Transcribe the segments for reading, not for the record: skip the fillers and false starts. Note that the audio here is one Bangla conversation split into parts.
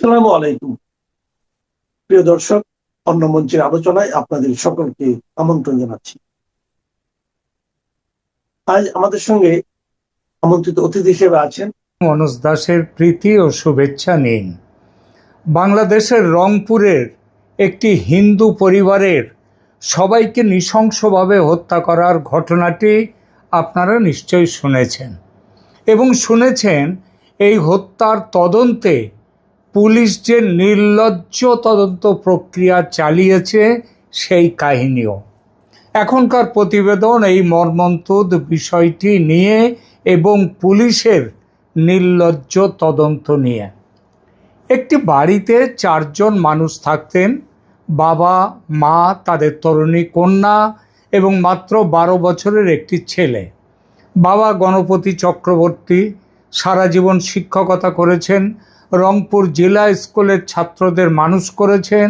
আসসালামু আলাইকুম। প্রিয় দর্শক, অন্য মঞ্চের আলোচনায় আপনাদের সকলকে আমন্ত্রণ জানাচ্ছি। আজ আমাদের সঙ্গে আমন্ত্রিত অতিথি হিসেবে আছেন মনোজ দাসের প্রীতি ও শুভেচ্ছা নিন। বাংলাদেশের রংপুরের একটি হিন্দু পরিবারের সবাইকে নৃশংসভাবে হত্যা করার ঘটনাটি আপনারা নিশ্চয়ই শুনেছেন এবং শুনেছেন এই হত্যার তদন্তে পুলিশ যে নির্লজ্জ তদন্ত প্রক্রিয়া চালিয়েছে সেই কাহিনীও। এখনকার প্রতিবেদন এই মর্মন্তুদ বিষয়টি নিয়ে এবং পুলিশের নির্লজ্জ তদন্ত নিয়ে। একটি বাড়িতে 4 জন মানুষ থাকতেন, বাবা, মা, তাদের তরুণী কন্যা এবং মাত্র 12 বছরের একটি ছেলে। বাবা গণপতি চক্রবর্তী সারা জীবন শিক্ষকতা করেছেন, রংপুর জেলা স্কুলের ছাত্রদের মানুষ করেছেন।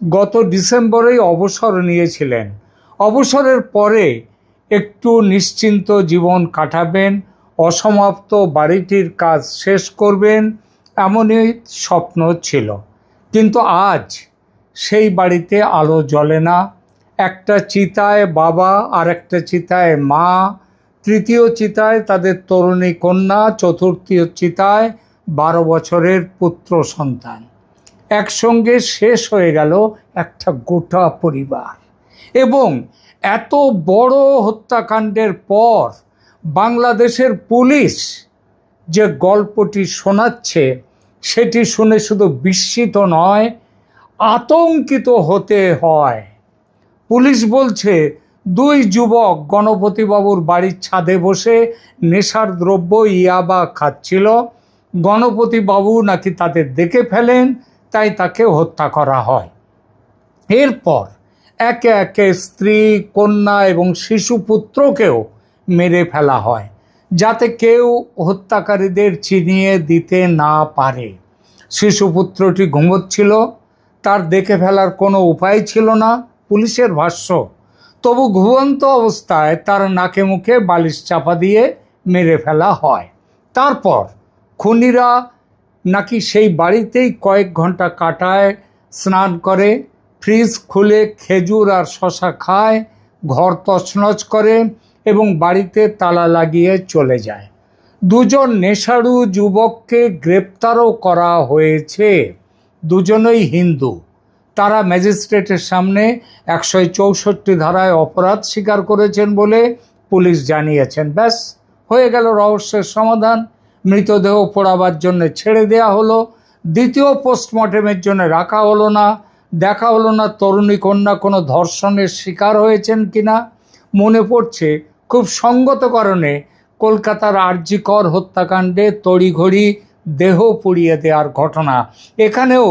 গত ডিসেম্বরেই অবসর নিয়েছিলেন। অবসরের পরে একটু নিশ্চিন্ত জীবন কাটাবেন, অসমাপ্ত বাড়িটির কাজ শেষ করবেন, এমনই স্বপ্ন ছিল। কিন্তু আজ সেই বাড়িতে আলো জ্বলে না। একটা চিতায় বাবা, আর একটা চিতায় মা, তৃতীয় চিতায় তাদের তরুণী কন্যা, চতুর্থ চিতায় 12 বছরের পুত্র সন্তান। একসঙ্গে শেষ হয়ে গেল একটা গোটা পরিবার। এবং এত বড় হত্যাকাণ্ডের পর বাংলাদেশের পুলিশ যে গল্পটি শোনাচ্ছে সেটি শুনে শুধু বিস্মিত নয়, আতঙ্কিত হতে হয়। পুলিশ বলছে 2 যুবক গণপতিবাবুর বাড়ির ছাদে বসে নেশার দ্রব্য ইয়াবা খাচ্ছিল। গণপতিবাবু নাকি তাদের দেখে ফেলেন, তাই তাকে হত্যা করা হয়। এরপর একে একে স্ত্রী, কন্যা এবং শিশুপুত্রকেও মেরে ফেলা হয়, যাতে কেউ হত্যাকারীদের চিনিয়ে দিতে না পারে। শিশুপুত্রটি ঘুমোচ্ছিল, তার দেখে ফেলার কোনো উপায় ছিল না, পুলিশের ভাষ্য। তবু ঘুমন্ত অবস্থায় তার নাকে মুখে বালিশ চাপা দিয়ে মেরে ফেলা হয়। তারপর খুনিরা নাকি সেই বাড়িতেই কয়েক ঘন্টা কাটায়, স্নান করে, ফ্রিজ খুলে খেজুর আর শশা খায়, ঘর তছনছ করে এবং বাড়িতে তালা লাগিয়ে চলে যায়। 2 জন নেশাড়ু যুবককে গ্রেপ্তারও করা হয়েছে। দুজনেই হিন্দু। তারা ম্যাজিস্ট্রেটের সামনে 164 ধারায় অপরাধ স্বীকার করেছেন বলে পুলিশ জানিয়েছেন। ব্যাস, হয়ে গেল রহস্যের সমাধান। মৃতদেহ পোড়াবার জন্য ছেড়ে দেয়া হলো, দ্বিতীয় পোস্টমর্টেমের জন্য রাখা হলো না। দেখা হলো না তরুণী কন্যা কোনো ধর্ষণের শিকার হয়েছেন কিনা। মনে পড়ছে খুব সঙ্গত কারণে কলকাতার আরজিকর হত্যাকাণ্ডে তড়িঘড়ি দেহ পুড়িয়ে দেওয়ার ঘটনা। এখানেও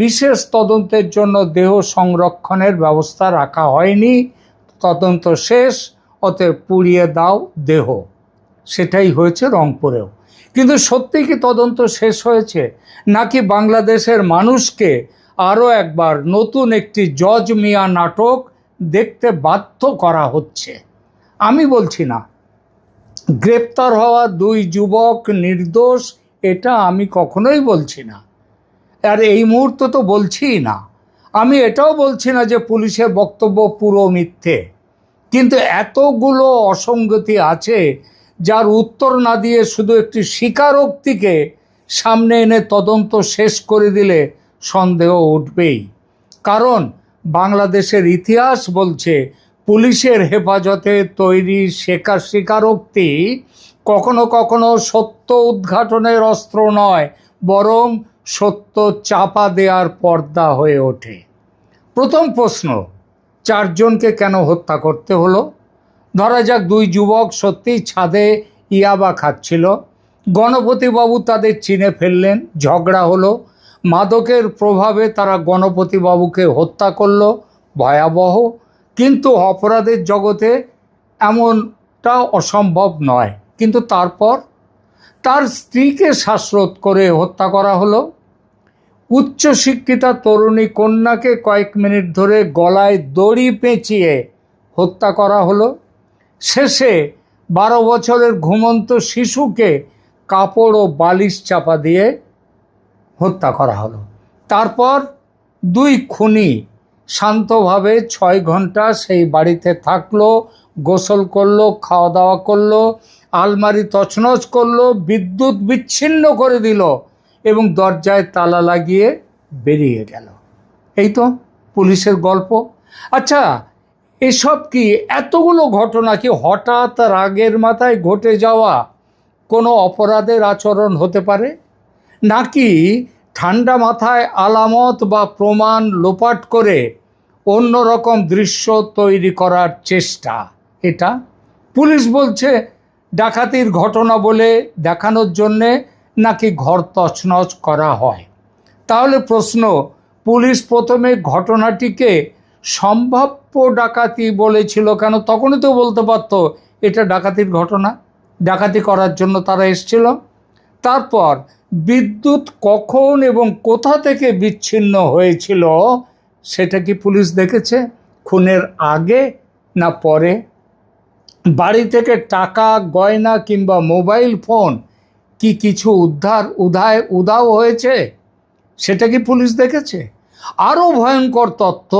বিশেষ তদন্তের জন্য দেহ সংরক্ষণের ব্যবস্থা রাখা হয়নি। তদন্ত শেষ, অতএব পুড়িয়ে দাও দেহ। সেটাই হয়েছে রংপুরেও। কিন্তু সত্যি কি তদন্ত শেষ হয়েছে, নাকি বাংলাদেশের মানুষকে আরও একবার নতুন একটি জজ মিয়া নাটক দেখতে বাধ্য করা হচ্ছে? আমি বলছি না গ্রেপ্তার হওয়া 2 যুবক নির্দোষ, এটা আমি কখনোই বলছি না, আর এই মুহূর্তে তো বলছিই না। আমি এটাও বলছি না যে পুলিশের বক্তব্য পুরো মিথ্যে। কিন্তু এতগুলো অসঙ্গতি আছে যার উত্তর না দিয়ে শুধু একটি স্বীকারোক্তিকে সামনে এনে তদন্ত শেষ করে দিলে সন্দেহ উঠবেই। কারণ বাংলাদেশের ইতিহাস বলছে পুলিশের হেফাজতে তৈরি স্বীকারোক্তি কখনো কখনো সত্য উদ্ঘাটনের অস্ত্র নয়, বরং সত্য চাপা দেওয়ার পর্দা হয়ে ওঠে। প্রথম প্রশ্ন, 4 জনকে কেন হত্যা করতে হলো? ধরা যাক 2 যুবক সত্যিই ছাদে ইয়াবা খাচ্ছিল, গণপতিবাবু তাদের চিনে ফেললেন, ঝগড়া হলো, মাদকের প্রভাবে তারা গণপতিবাবুকে হত্যা করলো, ভয়াবহ। কিন্তু অপরাধের জগতে এমনটা অসম্ভব নয়। কিন্তু তারপর তার স্ত্রীকে শ্বাসরোধ করে হত্যা করা হলো। উচ্চশিক্ষিতা তরুণী কন্যাকে কয়েক মিনিট ধরে গলায় দড়ি পেঁচিয়ে হত্যা করা হলো। শেষে 12 বছরের ঘুমন্ত শিশুকে কাপড় ও বালিশ চাপা দিয়ে হত্যা করা হলো। তারপর দুই খুনি শান্তভাবে 6 ঘন্টা সেই বাড়িতে থাকলো, গোসল করলো, খাওয়া দাওয়া করলো, আলমারি তছনছ করলো, বিদ্যুৎ বিচ্ছিন্ন করে দিল এবং দরজায় তালা লাগিয়ে বেরিয়ে গেল। এই তো পুলিশের গল্প। আচ্ছা, এসব কি এতগুলো ঘটনা কি হঠাৎ রাগের মাথায় ঘটে যাওয়া কোনো অপরাধের আচরণ হতে পারে, নাকি ঠান্ডা মাথায় আলামত বা প্রমাণ লোপাট করে অন্যরকম দৃশ্য তৈরি করার চেষ্টা? এটা পুলিশ বলছে ডাকাতির ঘটনা বলে দেখানোর জন্যে নাকি ঘর তছনছ করা হয়। তাহলে প্রশ্ন, পুলিশ প্রথমে ঘটনাটিকে সম্ভাব্য ডাকাতি বলেছিল কেন? তখনই তো বলতে পারতো এটা ডাকাতির ঘটনা, ডাকাতি করার জন্য তারা এসেছিল। তারপর বিদ্যুৎ কখন এবং কোথা থেকে বিচ্ছিন্ন হয়েছিল সেটা কি পুলিশ দেখেছে? খুনের আগে না পরে? বাড়ি থেকে টাকা, গয়না কিংবা মোবাইল ফোন কি কিছু উধাও হয়েছে সেটা কি পুলিশ দেখেছে? আরও ভয়ঙ্কর তথ্য,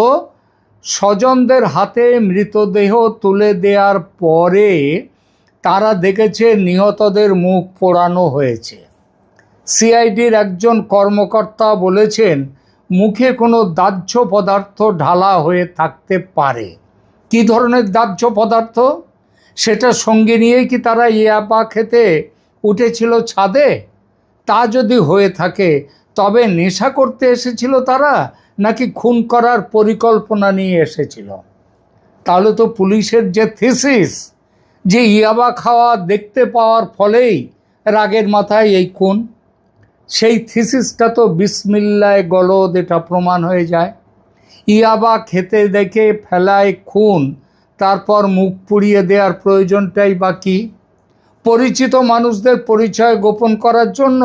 স্বজনদের হাতে মৃতদেহ তুলে দেওয়ার পরে তারা দেখেছে নিহতদের মুখ পোড়ানো হয়েছে। সিআইডির একজন কর্মকর্তা বলেছেন মুখে কোনো দাহ্য পদার্থ ঢালা হয়ে থাকতে পারে। কি ধরনের দাহ্য পদার্থ? সেটা সঙ্গে নিয়েই কি তারা ইয়াবা খেতে উঠেছিল ছাদে? তা যদি হয়ে থাকে তবে নেশা করতে এসেছিল তারা, নাকি খুন করার পরিকল্পনা নিয়ে এসেছিল? তাহলে তো পুলিশের যে থিসিস যে ইয়াবা খাওয়া দেখতে পাওয়ার ফলেই রাগের মাথায় এই খুন, সেই থিসিসটা তো বিসমিল্লায় গলদ এটা প্রমাণ হয়ে যায়। ইয়াবা খেতে দেখে ফেলায় খুন, তারপর মুখ পুড়িয়ে দেওয়ার প্রয়োজনটাই বা কি? পরিচিত মানুষদের পরিচয় গোপন করার জন্য,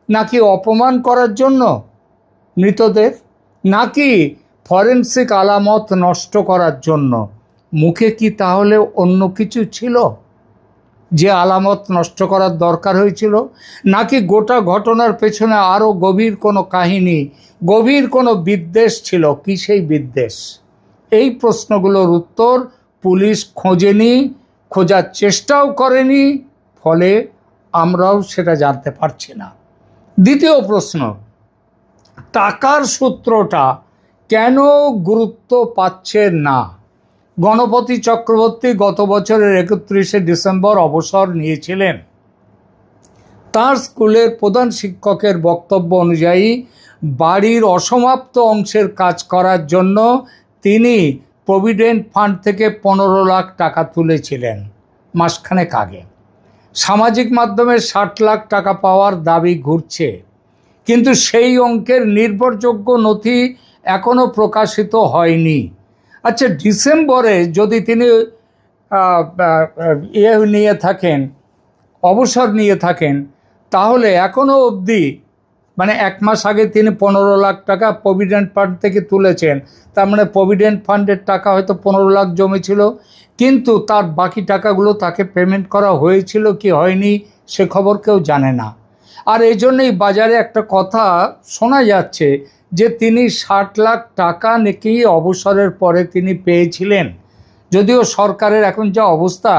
নাকি অপমান করার জন্য মৃতদের, নাকি ফরেনসিক আলামত নষ্ট করার জন্য? মুখে কি তাহলে অন্য কিছু ছিল যে আলামত নষ্ট করার দরকার হয়েছিল? নাকি গোটা ঘটনার পেছনে আরও গভীর কোনো কাহিনী, গভীর কোনো বিদ্বেষ ছিল? কি সেই বিদ্বেষ? এই প্রশ্নগুলোর উত্তর পুলিশ খোঁজেনি, খোঁজার চেষ্টাও করেনি, ফলে আমরাও সেটা জানতে পারছি না। দ্বিতীয় প্রশ্ন, টাকার সূত্রটা কেন গুরুত্ব পাচ্ছে না? গণপতি চক্রবর্তী গত বছরের 31শে ডিসেম্বর অবসর নিয়েছিলেন। তার স্কুলের প্রধান শিক্ষকের বক্তব্য অনুযায়ী বাড়ির অসমাপ্ত অংশের কাজ করার জন্য তিনি প্রভিডেন্ট ফান্ড থেকে 15 লাখ টাকা তুলেছিলেন মাসখানেক আগে। সামাজিক মাধ্যমে 60 লাখ টাকা পাওয়ার দাবি ঘুরছে, কিন্তু সেই অঙ্কের নির্ভরযোগ্য নথি এখনও প্রকাশিত হয়নি। আচ্ছা, ডিসেম্বরে যদি তিনি অবসর নিয়ে থাকেন, তাহলে এখনও অবধি মানে 1 মাস আগে তিনি 15 লাখ টাকা প্রভিডেন্ট ফান্ড থেকে তুলেছেন। তার মানে প্রভিডেন্ট ফান্ডের টাকা হয়তো 15 লাখ জমেছিল, কিন্তু তার বাকি টাকাগুলো তাকে পেমেন্ট করা হয়েছিল কি হয়নি সে খবর কেউ জানে না। আর এই জন্যই বাজারে একটা কথা শোনা যাচ্ছে যে তিনি 60 লাখ টাকা নাকি অবসরের পরে তিনি পেয়েছিলেন। যদিও সরকারের এখন যা অবস্থা,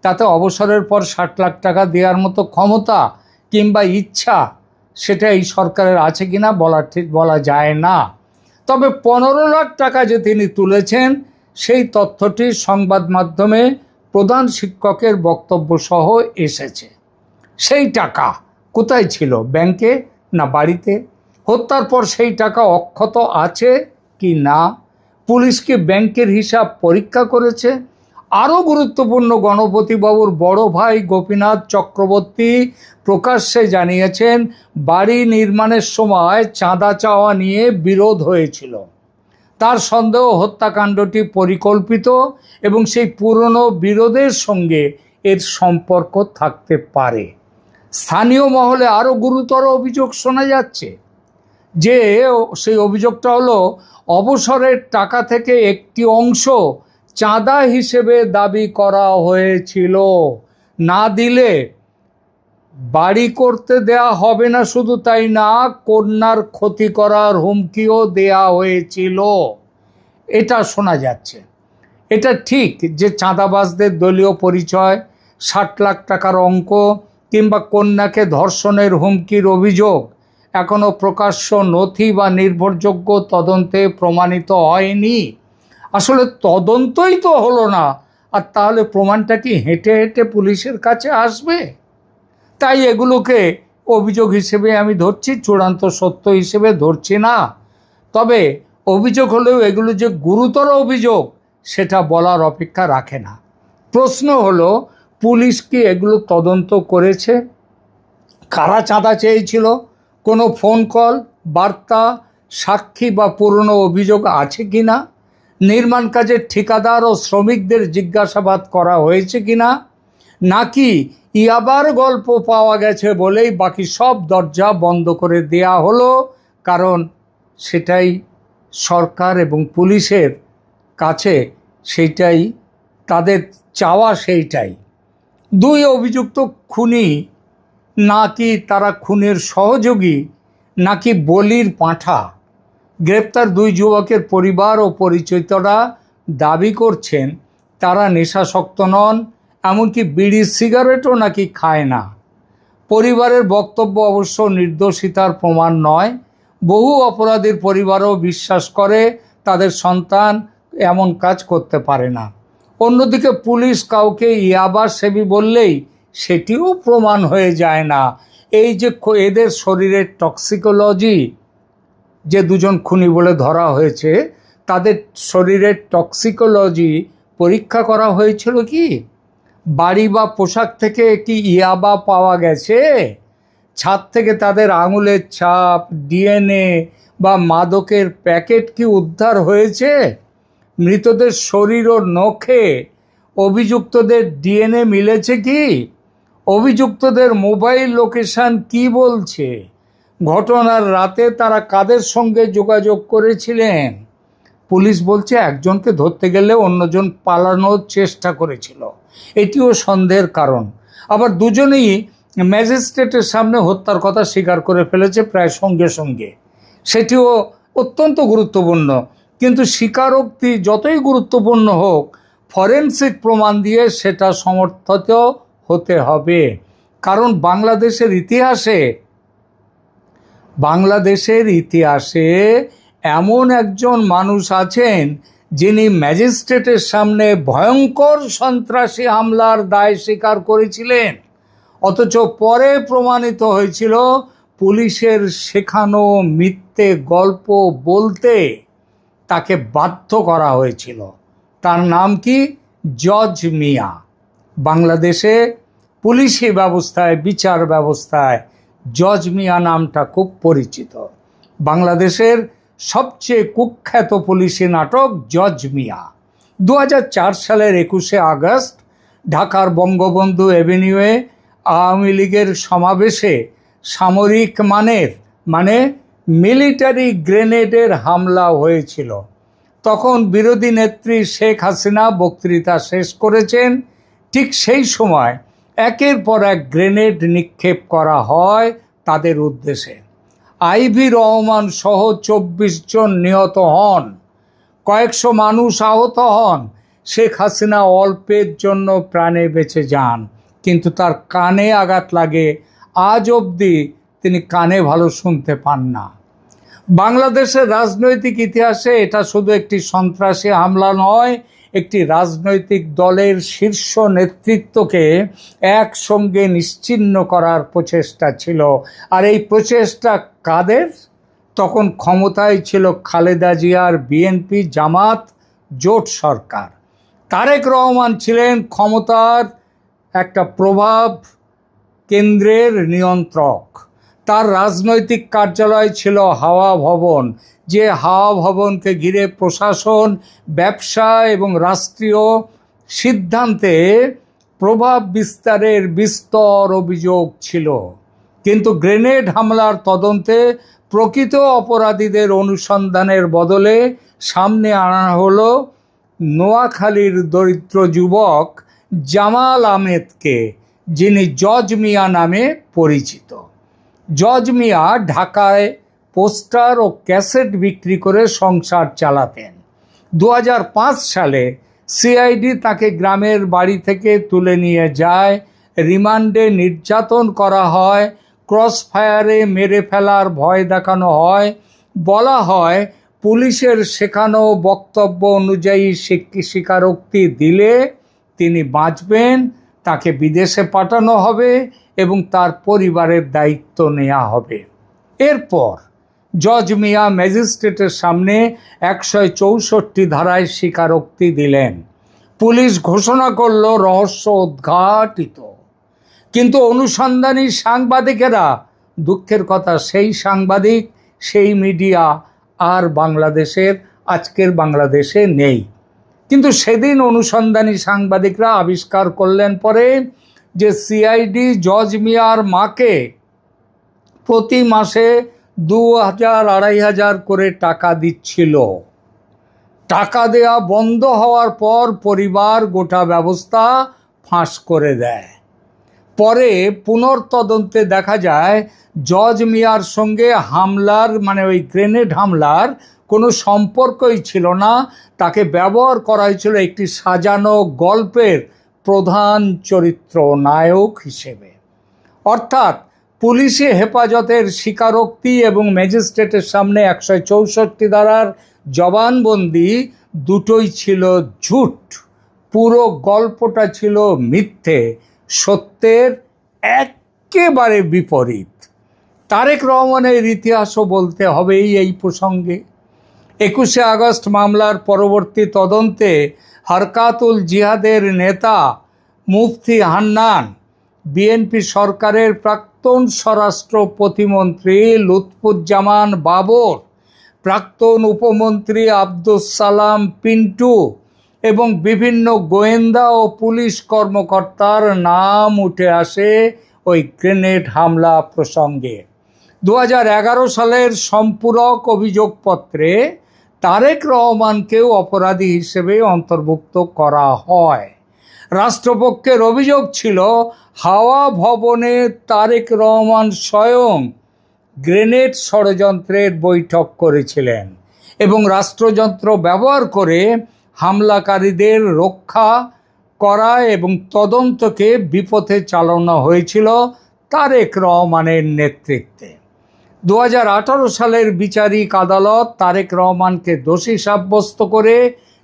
তাতে অবসরের পর 60 লাখ টাকা দেওয়ার মতো ক্ষমতা কিংবা ইচ্ছা সেটা এই সরকারের আছে কিনা বলা যায় না। তবে 15 লাখ টাকা যে তিনি তুলেছেন সেই তথ্যটি সংবাদ মাধ্যমে প্রধান শিক্ষকের বক্তব্য সহ এসেছে। সেই টাকা কোথায় ছিল? ব্যাংকে না বাড়িতে? হত্যার পর সেই টাকা অক্ষত আছে কি না? পুলিশ কি ব্যাংকের হিসাব পরীক্ষা করেছে? আরও গুরুত্বপূর্ণ, গণপতিবাবুর বড় ভাই গোপীনাথ চক্রবর্তী প্রকাশ্যে জানিয়েছেন বাড়ি নির্মাণের সময় চাঁদা চাওয়া নিয়ে বিরোধ হয়েছিল। তার সন্দেহ হত্যাকাণ্ডটি পরিকল্পিত এবং সেই পুরনো বিরোধের সঙ্গে এর সম্পর্ক থাকতে পারে। স্থানীয় মহলে আরও গুরুতর অভিযোগ শোনা যাচ্ছে, যে সেই অভিযোগটা হলো অবসরের টাকা থেকে একটি অংশ চাঁদা হিসেবে দাবি করা হয়েছিল। না দিলে বাড়ি করতে দেয়া হবে না, শুধু তাই না, কন্যার ক্ষতি করার হুমকিও দেয়া হয়েছিল। এটা শোনা যাচ্ছে। এটা ঠিক যে চাঁদাবাজদের দলীয় পরিচয়, 60 লাখ টাকার অঙ্ক কিংবা কন্যাকে ধর্ষণের হুমকির অভিযোগ এখনো প্রকাশ্য নথি বা নির্ভরযোগ্য তদন্তে প্রমাণিত হয়নি। আসলে তদন্তই তো হলো না, আর তাহলে প্রমাণটা কি হেঁটে হেঁটে পুলিশের কাছে আসবে? তাই এগুলোকে অভিযোগ হিসেবে আমি ধরছি, চূড়ান্ত সত্য হিসেবে ধরছি না। তবে অভিযোগ হলেও এগুলো যে গুরুতর অভিযোগ সেটা বলার অপেক্ষা রাখে না। প্রশ্ন হলো, পুলিশ কি এগুলো তদন্ত করেছে? কারা চাঁদা চেয়েছিল? কোনো ফোন কল, বার্তা, সাক্ষী বা পুরনো অভিযোগ আছে কি না? নির্মাণ কাজের ঠিকাদার ও শ্রমিকদের জিজ্ঞাসাবাদ করা হয়েছে কি না? নাকি ইয়াবার গল্প পাওয়া গেছে বলেই বাকি সব দরজা বন্ধ করে দেয়া হলো? কারণ সেটাই সরকার এবং পুলিশের কাছে, সেইটাই তাদের চাওয়া, সেইটাই। দুই অভিযুক্ত খুনি নাকি তারা খুনের সহযোগী, নাকি বলির পাঁঠা? গ্রেপ্তার দুই যুবকের পরিবার ও পরিচিতরা দাবি করছেন তারা নেশাসক্ত নন, এমনকি বিড়ি সিগারেটও নাকি খায় না। পরিবারের বক্তব্য অবশ্য নির্দোষিতার প্রমাণ নয়। বহু অপরাধীর পরিবারও বিশ্বাস করে তাদের সন্তান এমন কাজ করতে পারে না। অন্যদিকে পুলিশ কাউকে ইয়াবা সেবী বললেই সেটিও প্রমাণ হয়ে যায় না। এই যে এদের শরীরের টক্সিকোলজি, যে দুজন খুনি বলে ধরা হয়েছে তাদের শরীরের টক্সিকোলজি পরীক্ষা করা হয়েছিল কি? বাড়ি বা পোশাক থেকে কি ইয়াবা পাওয়া গেছে? ছাদ থেকে তাদের আঙুলের ছাপ, ডিএনএ বা মাদকের প্যাকেট কি উদ্ধার হয়েছে? মৃতদের শরীর ও নখে অভিযুক্তদের ডিএনএ মিলেছে কি? অভিযুক্তদের মোবাইল লোকেশন কি বলছে? ঘটনার রাতে তারা কাদের সঙ্গে যোগাযোগ করেছিলেন? পুলিশ বলছে একজনকে ধরতে গেলে অন্যজন পালানোর চেষ্টা করেছিল, এটিও সন্দেহের কারণ। আবার দুজনেই ম্যাজিস্ট্রেটের সামনে হত্যার কথা স্বীকার করে ফেলেছে প্রায় সঙ্গে সঙ্গে, সেটিও অত্যন্ত গুরুত্বপূর্ণ। কিন্তু স্বীকারোক্তি যতই গুরুত্বপূর্ণ হোক, ফরেনসিক প্রমাণ দিয়ে সেটা সমর্থিত হতে হবে। কারণ বাংলাদেশের ইতিহাসে এমন একজন মানুষ আছেন যিনি ম্যাজিস্ট্রেটের সামনে ভয়ঙ্কর সন্ত্রাসী হামলার দায় স্বীকার করেছিলেন, অথচ পরে প্রমাণিত হয়েছিল পুলিশের শেখানো মিথ্যে গল্প বলতে তাকে বাধ্য করা হয়েছিল। তার নাম কি? জজ মিয়া। বাংলাদেশে পুলিশি ব্যবস্থায়, বিচার ব্যবস্থায় জজ মিয়া নামটা খুব পরিচিত। বাংলাদেশের সবচেয়ে কুখ্যাত পুলিশি নাটক জজ মিয়া। 2004 সালের 21শে আগস্ট ঢাকার বঙ্গবন্ধু এভিনিউয়ে আওয়ামী লীগের সমাবেশে সামরিক মানে মিলিটারি গ্রেনেডের হামলা হয়েছিল। তখন বিরোধী নেত্রী শেখ হাসিনা বক্তৃতা শেষ করেছেন। ঠিক সেই সময় একের পর এক গ্রেনেড নিক্ষেপ করা হয় তাদের উদ্দেশ্যে। আইভি রহমান সহ 24 জন নিহত হন, কয়েকশো মানুষ আহত হন। শেখ হাসিনা অল্পের জন্য প্রাণে বেঁচে যান, কিন্তু তার কানে আঘাত লাগে। আজ অবধি তিনি কানে ভালো শুনতে পান না। বাংলাদেশের রাজনৈতিক ইতিহাসে এটা শুধু একটি সন্ত্রাসী হামলা নয়, একটি রাজনৈতিক দলের শীর্ষ নেতৃত্বকে একসঙ্গে নিশ্চিহ্ন করার প্রচেষ্টা ছিল। আর এই প্রচেষ্টা কাদের? তখন ক্ষমতায় ছিল খালেদা জিয়ার বিএনপি জামাত জোট সরকার। তারেক রহমান ছিলেন ক্ষমতার একটা প্রভাব কেন্দ্রের নিয়ন্ত্রক। তার রাজনৈতিক কার্যালয় ছিল হাওয়া ভবন, যে হাওয়া ভবনকে ঘিরে প্রশাসন, ব্যবসা এবং রাষ্ট্রীয় সিদ্ধান্তে প্রভাব বিস্তারের বিস্তর অভিযোগ ছিল। কিন্তু গ্রেনেড হামলার তদন্তে প্রকৃত অপরাধীদের অনুসন্ধানের বদলে সামনে আনা হলো নোয়াখালীর দরিদ্র যুবক জামাল আহমেদকে, যিনি জজ মিয়া নামে পরিচিত। জজ মিয়া ঢাকায় পোস্টার ও ক্যাসেট বিক্রি করে সংসার চালাতেন। 2005 সালে সিআইডি তাকে গ্রামের বাড়ি থেকে তুলে নিয়ে যায়, রিমান্ডে নির্যাতন করা হয়, ক্রস ফায়ারে মেরে ফেলার ভয় দেখানো হয়। বলা হয় পুলিশের শেখানো বক্তব্য অনুযায়ী স্বীকারোক্তি দিলে তিনি বাঁচবেন, তাকে বিদেশে পাঠানো হবে এবং তার পরিবারের দায়িত্ব নেওয়া হবে। এরপর জজ মিয়া ম্যাজিস্ট্রেটের সামনে 164 ধারায় স্বীকারোক্তি দিলেন। পুলিশ ঘোষণা করল রহস্য উদ্ঘাটিত। কিন্তু অনুসন্ধানী সাংবাদিকেরা, দুঃখের কথা সেই সাংবাদিক, সেই মিডিয়া আর আজকের বাংলাদেশে নেই। কিন্তু সেদিন অনুসন্ধানী সাংবাদিকরা আবিষ্কার করলেন পরে যে সিআইডি জজ মিয়ার মাকে প্রতি মাসে 2000-2500 করে টাকা দিচ্ছিল। টাকা দেয়া বন্ধ হওয়ার পর পরিবার গোটা ব্যবস্থা ফাঁস করে দেয়। পরে পুনর্তদন্তে দেখা যায় জজ মিয়ার সঙ্গে হামলার ওই গ্রেনেড হামলার কোনো সম্পর্কই ছিল না। তাকে ব্যবহার করা হয়েছিল একটি সাজানো গল্পের প্রধান চরিত্র নায়ক হিসেবে। অর্থাৎ পুলিশি হেফাজতের স্বীকারোক্তি এবং ম্যাজিস্ট্রেটের সামনে 164 ধারার জবানবন্দি দুটোই ছিল ঝুট। পুরো গল্পটা ছিল মিথ্যে, সত্যের একেবারে বিপরীত। তারেক রহমানের ইতিহাসও বলতে হবেই এই প্রসঙ্গে। 21শে আগস্ট মামলার পরবর্তী তদন্তে হরকাতুল জিহাদের নেতা মুফতি হান্নান, বিএনপি সরকারের প্রাক্তন স্বরাষ্ট্র প্রতিমন্ত্রী লুৎফুজ্জামান বাবর, প্রাক্তন উপমন্ত্রী আব্দুস সালাম পিন্টু এবং বিভিন্ন গোয়েন্দা ও পুলিশ কর্মকর্তার নাম উঠে আসে ওই গ্রেনেড হামলা প্রসঙ্গে। 2011 সালের সম্পূরক অভিযোগপত্রে তারেক রহমানকেও অপরাধী হিসেবে অন্তর্ভুক্ত করা হয়। রাষ্ট্রপক্ষের অভিযোগ ছিল হাওয়া ভবনে তারেক রহমান স্বয়ং গ্রেনেড ষড়যন্ত্রের বৈঠক করেছিলেন এবং রাষ্ট্রযন্ত্র ব্যবহার করে হামলাকারীদের রক্ষা করা এবং তদন্তকে বিপথে চালানো হয়েছিল তারেক রহমানের নেতৃত্বে। 2018 সালের বিচারিক আদালত তারেক রহমানকে দোষী সাব্যস্ত করে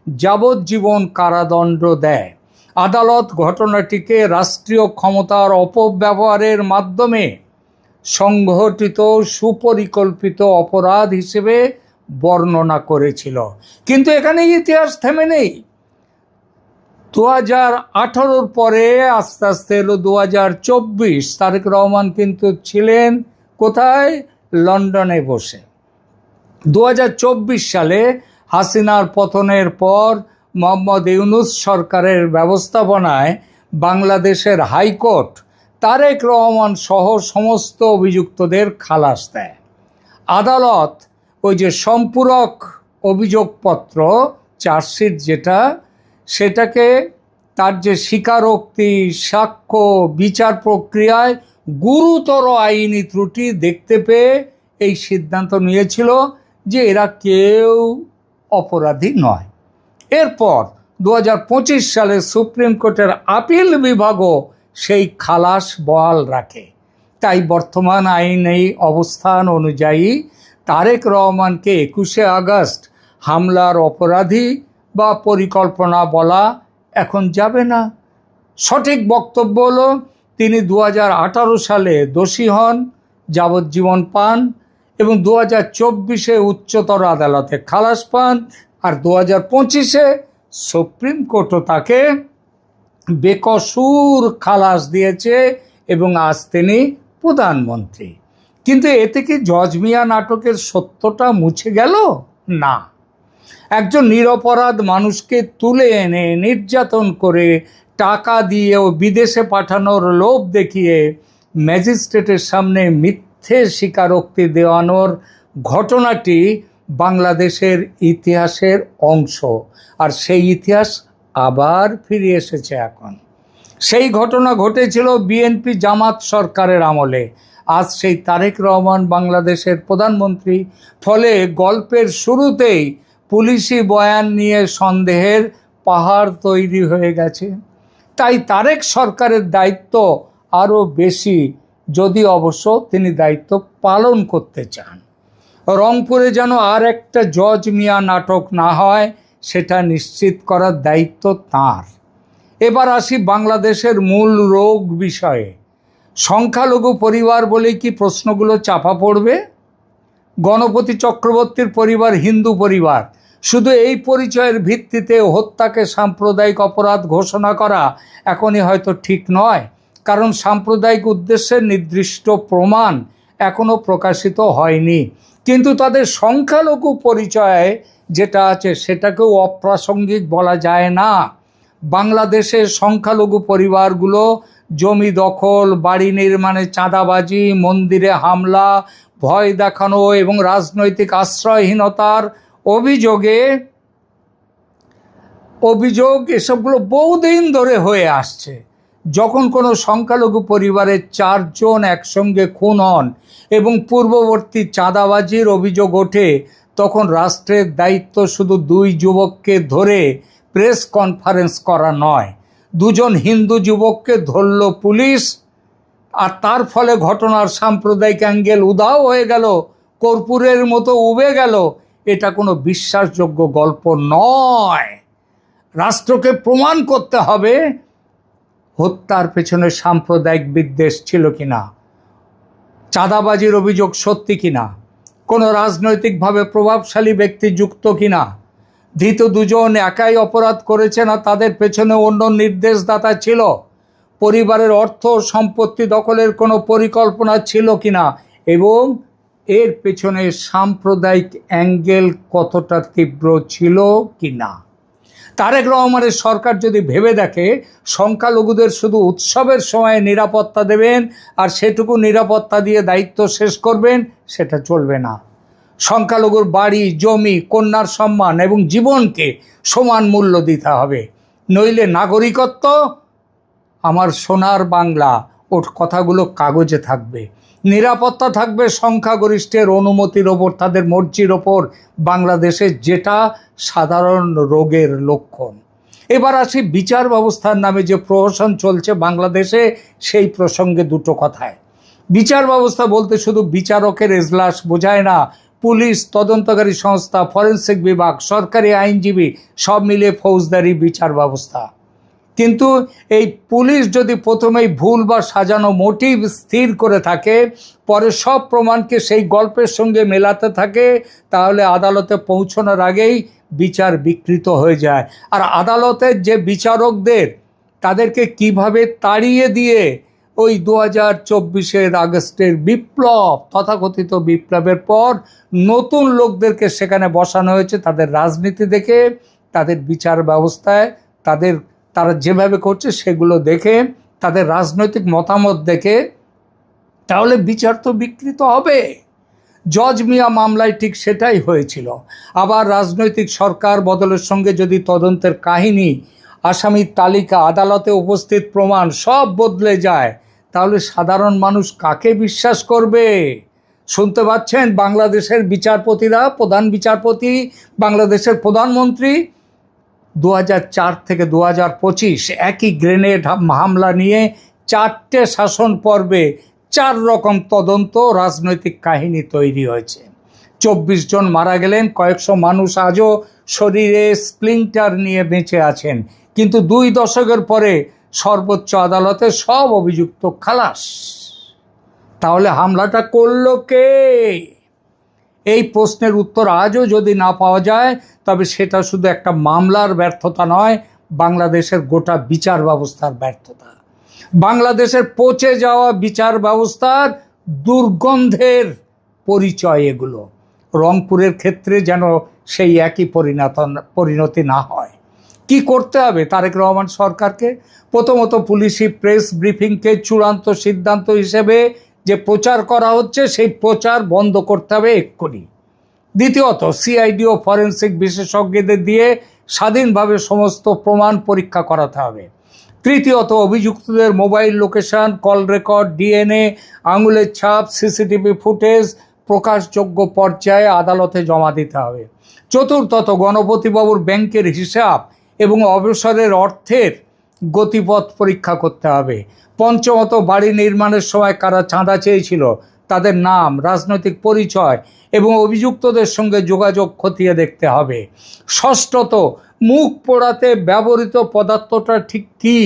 যাবজ্জীবন কারাদণ্ড দেয়। আদালত ঘটনাটিকে রাষ্ট্রীয় ক্ষমতার অপব্যবহারের মাধ্যমে সংঘটিত সুপরিকল্পিত অপরাধ হিসেবে বর্ণনা করেছিল। কিন্তু এখানে ইতিহাস থেমে নেই। 2018 পরে আস্তে আস্তে এলো 2024। তারেক রহমান কিন্তু ছিলেন কোথায়? লন্ডনে বসে। 2024 সালে হাসিনার পতনের পর মোহাম্মদ ইউনূস সরকারের ব্যবস্থাপনায় বাংলাদেশের হাইকোর্ট তারেক রহমান সহ সমস্ত অভিযুক্তদের খালাস দেয়। আদালত ওই যে সম্পূরক অভিযোগপত্র চার্জশিট সেটাকে তার যে স্বীকারোক্তি, সাক্ষ্য, বিচার প্রক্রিয়ায় গুরুতর আইনি ত্রুটি দেখতে পেয়ে এই সিদ্ধান্ত নিয়েছিল যে এরা কেউ অপরাধী নয়। এরপর 2025 সালে সুপ্রিম কোর্টের আপিল বিভাগও সেই খালাস বহাল রাখে। তাই বর্তমান আইনি অবস্থান অনুযায়ী তারেক রহমানকে 21শে আগস্ট হামলার অপরাধী বা পরিকল্পনা বলা এখন যাবে না। সঠিক বক্তব্য হলো তিনি 2018 সালে দোষী হন, যাবজ্জীবন পান এবং 2024 উচ্চতর আদালতে খালাস পান, আর 2025 সুপ্রিম কোর্টও তাকে বেকসুর খালাস দিয়েছে এবং আজ তিনি প্রধানমন্ত্রী। কিন্তু এতে কি জজ মিয়া নাটকের সত্যটা মুছে গেল? না। একজন নিরপরাধ মানুষকে তুলে এনে নির্যাতন করে টাকা দিয়ে ও বিদেশে পাঠানোর লোভ দেখিয়ে ম্যাজিস্ট্রেটের সামনে মিথ্যে স্বীকারোক্তি দেওয়ানোর ঘটনাটি বাংলাদেশের ইতিহাসের অংশ, আর সেই ইতিহাস আবার ফিরে এসেছে এখন। সেই ঘটনা ঘটেছিল বিএনপি জামাত সরকারের আমলে। আজ সেই তারেক রহমান বাংলাদেশের প্রধানমন্ত্রী, ফলে গল্পের শুরুতেই পুলিশি বয়ান নিয়ে সন্দেহের পাহাড় তৈরি হয়ে গেছে। তাই তারেক সরকারের দায়িত্ব আরও বেশি, যদি অবশ্য তিনি দায়িত্ব পালন করতে চান। রংপুরে যেন আর একটা জজ মিয়া নাটক না হয়, সেটা নিশ্চিত করার দায়িত্ব তাঁর। এবার আসি বাংলাদেশের মূল রোগ বিষয়ে। সংখ্যালঘু পরিবার বলে কি প্রশ্নগুলো চাপা পড়বে? গণপতি চক্রবর্তীর পরিবার হিন্দু পরিবার, শুধু এই পরিচয়ের ভিত্তিতে হত্যাকে সাম্প্রদায়িক অপরাধ ঘোষণা করা এখনই হয়তো ঠিক নয়, কারণ সাম্প্রদায়িক উদ্দেশ্যে নির্দিষ্ট প্রমাণ এখনও প্রকাশিত হয়নি। কিন্তু তাদের সংখ্যালঘু পরিচয়ে যেটা আছে সেটাকেও অপ্রাসঙ্গিক বলা যায় না। বাংলাদেশের সংখ্যালঘু পরিবারগুলো জমি দখল, বাড়ি নির্মাণে চাঁদাবাজি, মন্দিরে হামলা, ভয় দেখানো এবং রাজনৈতিক আশ্রয়হীনতার অভিযোগ এসবগুলো বহুদিন ধরে হয়ে আসছে। যখন কোনো সংখ্যালঘু পরিবারের 4 জন একসঙ্গে খুন হন এবং পূর্ববর্তী চাঁদাবাজির অভিযোগ ওঠে, তখন রাষ্ট্রের দায়িত্ব শুধু 2 যুবককে ধরে প্রেস কনফারেন্স করা নয়। 2 জন হিন্দু যুবককে ধরল পুলিশ, আর তার ফলে ঘটনার সাম্প্রদায়িক অ্যাঙ্গেল উধাও হয়ে গেল, কর্পূরের মতো উবে গেল। এটা কোনো বিশ্বাসযোগ্য গল্প নয়। রাষ্ট্রকে প্রমাণ করতে হবে হত্যার পেছনে সাম্প্রদায়িক বিদ্বেষ ছিল কিনা, চাঁদাবাজির অভিযোগ সত্যি কিনা, কোনো রাজনৈতিকভাবে প্রভাবশালী ব্যক্তি যুক্ত কিনা, ধৃত 2 জন একাই অপরাধ করেছে না তাদের পেছনে অন্য নির্দেশদাতা ছিল, পরিবারের অর্থ সম্পত্তি দখলের কোনো পরিকল্পনা ছিল কিনা, এবং এর পেছনে সাম্প্রদায়িক অ্যাঙ্গেল কতটা তীব্র ছিল কিনা। তারেক রহমানের সরকার যদি ভেবে দেখে সংখ্যালঘুদের শুধু উৎসবের সময় নিরাপত্তা দেবেন আর সেটুকু নিরাপত্তা দিয়ে দায়িত্ব শেষ করবেন, সেটা চলবে না। সংখ্যালঘুর বাড়ি, জমি, কন্যার সম্মান এবং জীবনকে সমান মূল্য দিতে হবে, নইলে নাগরিকত্ব, আমার সোনার বাংলা, ওর কথাগুলো কাগজে থাকবে, নিরাপত্তা থাকবে সংখ্যাগরিষ্ঠের অনুমতির ওপর, তাদের মর্জির ওপর, বাংলাদেশে যেটা সাধারণ রোগের লক্ষণ। এবার আসি বিচার ব্যবস্থার নামে যে প্রহসন চলছে বাংলাদেশে, সেই প্রসঙ্গে 2টো কথায়। বিচার ব্যবস্থা বলতে শুধু বিচারকের এজলাস বোঝায় না, পুলিশ, তদন্তকারী সংস্থা, ফরেনসিক বিভাগ, সরকারি আইনজীবী সব মিলিয়ে ফৌজদারি বিচার ব্যবস্থা। কিন্তু এই পুলিশ যদি প্রথমেই ভুল বা সাজানো মোটিভ স্থির করে থাকে, পরে সব প্রমাণকে সেই গল্পের সঙ্গে মেলাতে থাকে, তাহলে আদালতে পৌঁছানোর আগেই বিচার বিকৃত হয়ে যায়। আর আদালতের যে বিচারকদের, তাদেরকে কিভাবে তাড়িয়ে দিয়ে ওই 2024 আগস্টের বিপ্লব, তথাকথিত বিপ্লবের পর নতুন লোকদেরকে সেখানে বসানো হয়েছে, তাদের রাজনীতি দেখে, তাদের বিচার ব্যবস্থায় তারা যেভাবে করছে সেগুলো দেখে, তাদের রাজনৈতিক মতামত দেখে, তাহলে বিচার তো বিকৃত হবে। জজ মিয়া মামলায় ঠিক সেটাই হয়েছিল। আবার রাজনৈতিক সরকার বদলের সঙ্গে যদি তদন্তের কাহিনী, আসামির তালিকা, আদালতে উপস্থিত প্রমাণ সব বদলে যায়, তাহলে সাধারণ মানুষ কাকে বিশ্বাস করবে? শুনতে পাচ্ছেন বাংলাদেশের বিচারপতিরা, প্রধান বিচারপতি, বাংলাদেশের প্রধানমন্ত্রী 2004 থেকে 2025 একই গ্রেনেড হামলা নিয়ে 4টে শাসন পর্বে 4 রকম তদন্ত, রাজনৈতিক কাহিনী তৈরি হয়েছে। 24 জন মারা গেলেন, কয়েকশো মানুষ আজও শরীরে স্প্লিন্টার নিয়ে বেঁচে আছেন, কিন্তু 2 দশকের পরে সর্বোচ্চ আদালতে সব অভিযুক্ত খালাস। তাহলে হামলাটা করলো কে? এই প্রশ্নের উত্তর আজও যদি না পাওয়া যায়, তবে সেটা শুধু একটা মামলার ব্যর্থতা নয়, বাংলাদেশের গোটা বিচার ব্যবস্থার ব্যর্থতা। বাংলাদেশের পচে যাওয়া বিচার ব্যবস্থার দুর্গন্ধের পরিচয় এগুলো। রংপুরের ক্ষেত্রে যেন সেই একই পরিণতি না হয়। কি করতে হবে তারেক রহমান সরকারকে? প্রথমত, পুলিশি প্রেস ব্রিফিংকে চূড়ান্ত সিদ্ধান্ত হিসেবে যে প্রচার করা হচ্ছে, সেই প্রচার বন্ধ করতে হবে এক্ষুনি। দ্বিতীয়ত, সিআইডি ও ফরেনসিক বিশেষজ্ঞদের দিয়ে স্বাধীনভাবে সমস্ত প্রমাণ পরীক্ষা করাতে হবে। তৃতীয়ত, অভিযুক্তদের mobile location, call record, DNA, আঙুলের ছাপ, সিসিটিভি ফুটেজ প্রকাশযোগ্য পর্যায়ে আদালতে জমা দিতে হবে। চতুর্থত, গণপতিবাবুর ব্যাংকের হিসাব এবং অবসরের অর্থের গতিপথ পরীক্ষা করতে হবে। পঞ্চমত, বাড়ি নির্মাণের সময় কারা চাঁদা চেয়েছিল তাদের নাম, রাজনৈতিক পরিচয় এবং অভিযুক্তদের সঙ্গে যোগাযোগ খতিয়ে দেখতে হবে। ষষ্ঠত, মুখ পোড়াতে ব্যবহৃত পদার্থটা ঠিক কী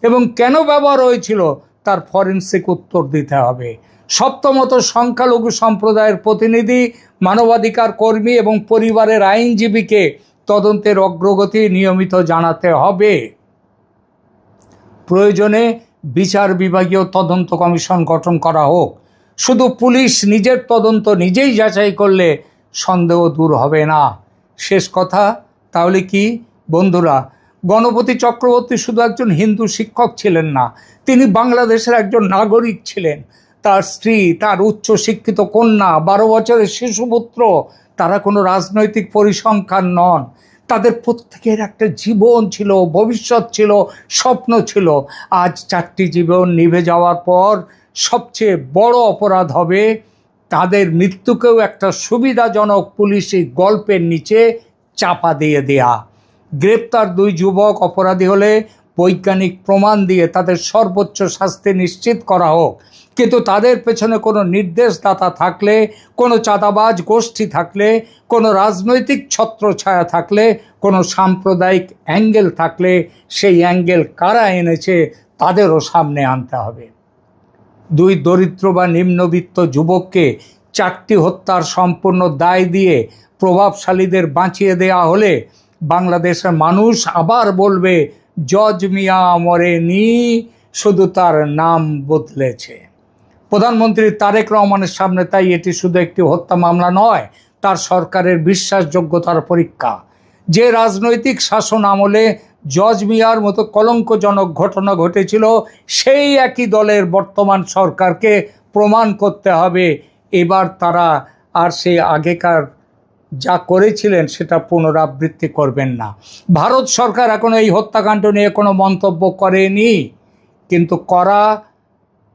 এবং কেন ব্যবহার হয়েছিল তার ফরেনসিক উত্তর দিতে হবে। সপ্তমত, সংখ্যালঘু সম্প্রদায়ের প্রতিনিধি, মানবাধিকার কর্মী এবং পরিবারের আইনজীবীকে তদন্তের অগ্রগতি নিয়মিত জানাতে হবে। প্রয়োজনে বিচার বিভাগীয় তদন্ত কমিশন গঠন করা হোক। শুধু পুলিশ নিজের তদন্ত নিজেই যাচাই করলে সন্দেহ দূর হবে না। শেষ কথা তাহলে কি বন্ধুরা, গণপতি চক্রবর্তী শুধু একজন হিন্দু শিক্ষক ছিলেন না, তিনি বাংলাদেশের একজন নাগরিক ছিলেন। তার স্ত্রী, তার উচ্চশিক্ষিত কন্যা, 12 বছরের শিশুপুত্র, তারা কোনো রাজনৈতিক পরিসংখ্যান নন। তাদের প্রত্যেকের একটা জীবন ছিল, ভবিষ্যৎ ছিল, স্বপ্ন ছিল। আজ 4টি জীবন নিভে যাওয়ার পর সবচেয়ে বড় অপরাধ হবে তাদের মৃত্যুকেও একটা সুবিধাজনক পুলিশি গল্পের নিচে চাপা দিয়ে দেয়া। গ্রেপ্তার 2 যুবক অপরাধী হলে বৈজ্ঞানিক প্রমাণ দিয়ে তাদের সর্বোচ্চ শাস্তি নিশ্চিত করা হোক। কিন্তু তাদের পেছনে কোনো নির্দেশদাতা থাকলে, কোনো চাঁদাবাজ গোষ্ঠী থাকলে, কোনো রাজনৈতিক ছত্রছায়া থাকলে, কোনো সাম্প্রদায়িক অ্যাঙ্গেল থাকলে, সেই অ্যাঙ্গেল কারা এনেছে তাদেরও সামনে আনতে হবে। 2 দরিদ্র বা নিম্নবিত্ত যুবককে 4টি হত্যার সম্পূর্ণ দায় দিয়ে প্রভাবশালীদের বাঁচিয়ে দেয়া হলে বাংলাদেশের মানুষ আবার বলবে, জজ মিয়া মরেনি, শুধু তার নাম বদলেছে। প্রধানমন্ত্রী তারেক রহমানের সামনে তাই এটি শুধু একটি হত্যা মামলা নয়, তার সরকারের বিশ্বাসযোগ্যতার পরীক্ষা। যে রাজনৈতিক শাসন আমলে জজ মিয়ার মতো কলঙ্কজনক ঘটনা ঘটেছিল, সেই একই দলের বর্তমান সরকারকে প্রমাণ করতে হবে এবার তারা আর সেই আগেকার যা করেছিলেন সেটা পুনরাবৃত্তি করবেন না। ভারত সরকার এখনো এই হত্যাকাণ্ড নিয়ে কোনো মন্তব্য করেনি, কিন্তু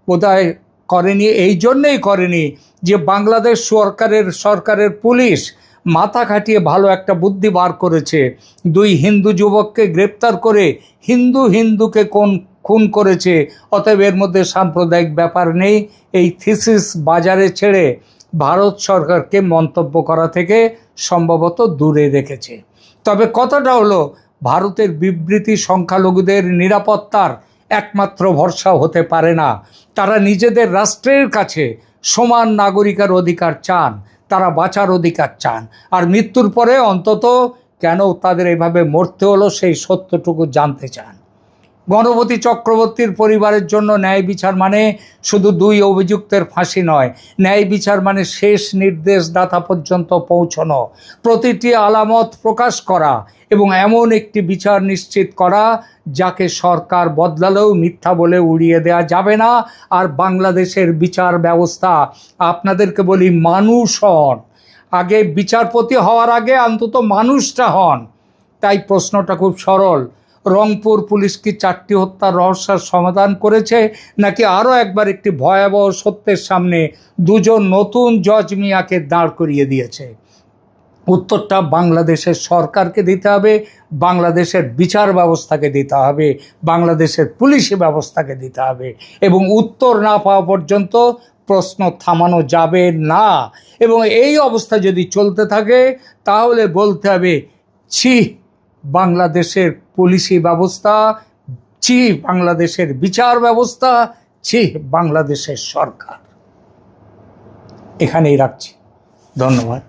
বোধহয় করেনি এই জন্যেই করেনি যে বাংলাদেশ সরকারের পুলিশ মাথা খাটিয়ে ভালো একটা বুদ্ধি বার করেছে। 2 হিন্দু যুবককে গ্রেপ্তার করে হিন্দুকে খুন করেছে, অতএব এর মধ্যে সাম্প্রদায়িক ব্যাপার নেই। এই থিসিস বাজারে ছেড়ে ভারত সরকারকে মন্তব্য করা থেকে সম্ভবত দূরে রেখেছে। তবে কথাটা হলো, ভারতের বিবৃতি সংখ্যালঘুদের নিরাপত্তার একমাত্র ভরসা হতে পারে না। তারা নিজেদের রাষ্ট্রের কাছে সমান নাগরিকের অধিকার চান, তারা বাঁচার অধিকার চান, আর মৃত্যুর পরে অন্তত কেন তাদের এভাবে মরতে হলো সেই সত্যটুকু জানতে চান। গণপতি চক্রবর্তীর পরিবারের জন্য ন্যায় বিচার মানে শুধু 2 অভিযুক্তের ফাঁসি নয়, ন্যায় বিচার মানে শেষ নির্দেশদাতা পর্যন্ত পৌঁছানো, প্রতিটি আলামত প্রকাশ করা এবং এমন একটি বিচার নিশ্চিত করা যাকে সরকার বদলালেও মিথ্যা বলে উড়িয়ে দেওয়া যাবে না। আর বাংলাদেশের বিচার ব্যবস্থা, আপনাদেরকে বলি, মানুষ হন আগে, বিচারপতি হওয়ার আগে অন্তত মানুষটা হন। তাই প্রশ্নটা খুব সরল, রংপুর পুলিশ কি 4টি হত্যার রহস্যের সমাধান করেছে, নাকি আরও একবার একটি ভয়াবহ সত্যের সামনে 2 জন নতুন জজ মিয়াকে দাঁড় করিয়ে দিয়েছে? উত্তরটা বাংলাদেশের সরকারকে দিতে হবে, বাংলাদেশের বিচার ব্যবস্থাকে দিতে হবে, বাংলাদেশের পুলিশি ব্যবস্থাকে দিতে হবে, এবং উত্তর না পাওয়া পর্যন্ত প্রশ্ন থামানো যাবে না। এবং এই অবস্থা যদি চলতে থাকে তাহলে বলতে হবে, ছি বাংলাদেশের পুলিশি ব্যবস্থা, ছি বাংলাদেশের বিচার ব্যবস্থা, ছি বাংলাদেশের সরকার। এখানেই রাখছি, ধন্যবাদ।